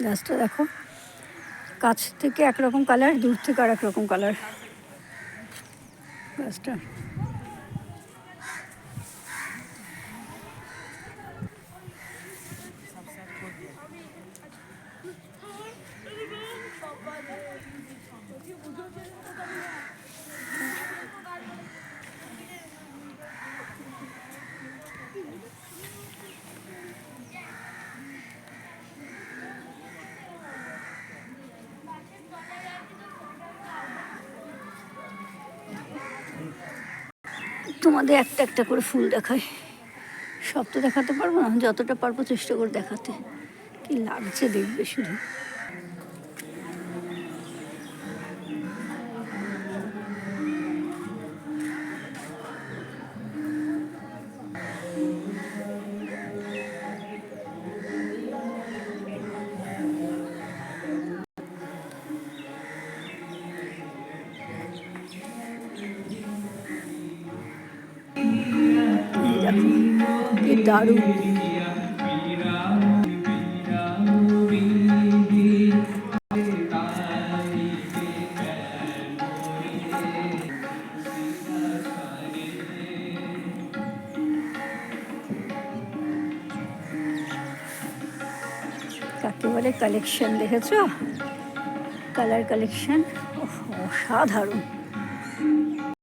গাছটা দেখো, কাছ থেকে একরকম কালার, দূর থেকে আর এক রকম কালার গাছটা। তোমাদের একটা একটা করে ফুল দেখায়, সব তো দেখাতে পারবো না, যতটা পারবো চেষ্টা করে দেখাতে। কি লাগছে দেখবে শুধু। কি দারুণ। কাকে বলে কালেকশন, দেখেছো? কালার কালেকশন অসাধারণ।